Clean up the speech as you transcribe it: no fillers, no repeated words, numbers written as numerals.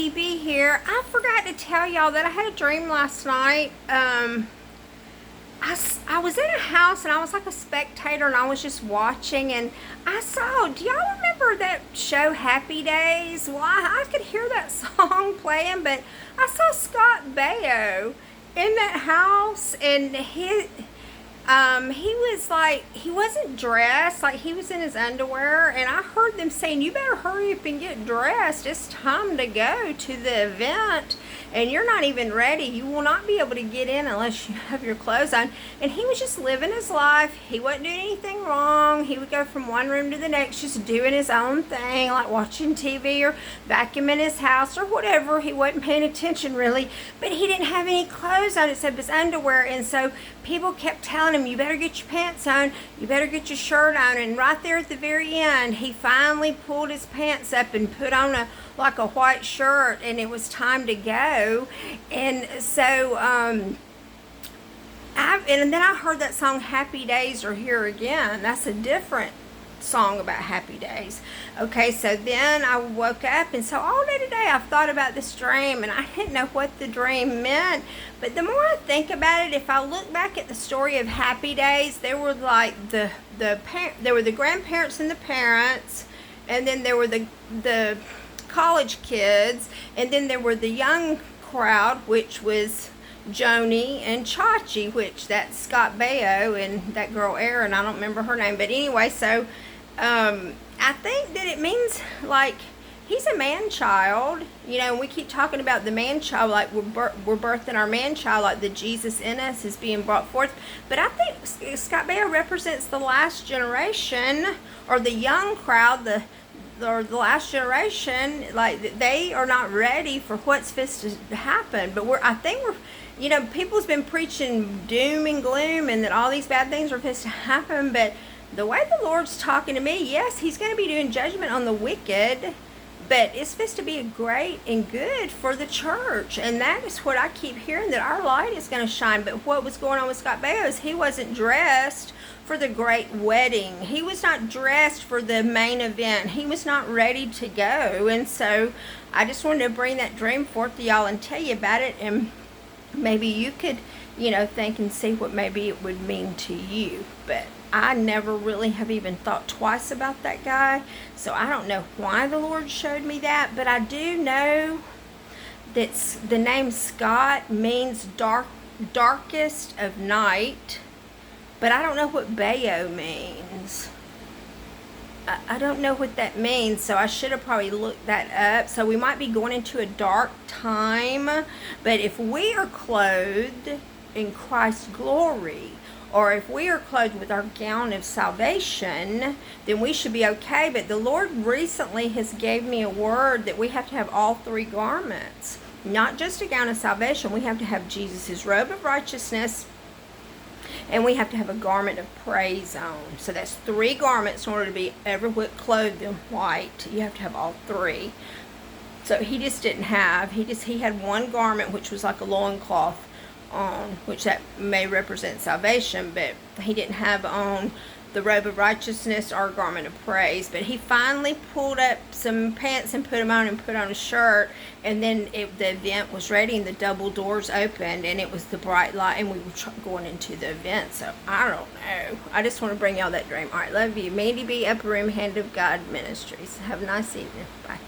Mandy B here. I forgot to tell y'all that I had a dream last night. I was in a house and I was like a spectator and I was just watching and I saw, do y'all remember that show Happy Days? Well, I could hear that song playing, but I saw Scott Baio in that house and he was like, he wasn't dressed, like he was in his underwear, and I heard them saying, you better hurry up and get dressed. It's time to go to the event, and you're not even ready. You will not be able to get in unless you have your clothes on. And he was just living his life. He wasn't doing anything wrong. He would go from one room to the next, just doing his own thing, like watching TV or vacuuming his house or whatever. He wasn't paying attention really, but he didn't have any clothes on except his underwear, and so people kept telling him, you better get your pants on, you better get your shirt on. And right there at the very end, he finally pulled his pants up and put on a white shirt, and it was time to go. And so and then I heard that song Happy Days Are Here Again. That's a different song about happy days. Okay, so then I woke up, and so all day today I've thought about this dream, and I didn't know what the dream meant. But the more I think about it, if I look back at the story of Happy Days, there were like there were the grandparents and the parents, and then there were the college kids, and then there were the young crowd, which was Joni and Chachi, which that's Scott Baio and that girl Erin, I don't remember her name, but anyway, so I think that it means like he's a man child, you know, and we keep talking about the man child, like we're birthing our man child, like the Jesus in us is being brought forth. But I think Scott Baio represents the last generation, or the young crowd, the last generation. Like they are not ready for what's supposed to happen. But I think we're, you know, people's been preaching doom and gloom and that all these bad things are supposed to happen, but the way the Lord's talking to me, yes, he's going to be doing judgment on the wicked, but it's supposed to be great and good for the church. And that is what I keep hearing, that our light is going to shine. But what was going on with Scott Baio is he wasn't dressed for the great wedding. He was not dressed for the main event. He was not ready to go. And so I just wanted to bring that dream forth to y'all and tell you about it. And maybe you could, you know, think and see what maybe it would mean to you. But I never really have even thought twice about that guy, so I don't know why the Lord showed me that, but I do know that the name Scott means darkest of night, but I don't know what Baio means. I don't know what that means, so I should have probably looked that up. So we might be going into a dark time, but if we are clothed in Christ's glory, or if we are clothed with our gown of salvation, then we should be okay. But the Lord recently has gave me a word that we have to have all three garments. Not just a gown of salvation. We have to have Jesus' robe of righteousness, and we have to have a garment of praise on. So that's three garments in order to be ever clothed in white. You have to have all three. So he just didn't have, he had one garment, which was like a loincloth on, which that may represent salvation, but he didn't have on the robe of righteousness or garment of praise. But he finally pulled up some pants and put them on and put on a shirt, and then the event was ready and the double doors opened and it was the bright light and we were going into the event. So I don't know, I just want to bring y'all that dream. All right, love you. Mandy B, Upper Room, Hand of God Ministries. Have a nice evening. Bye.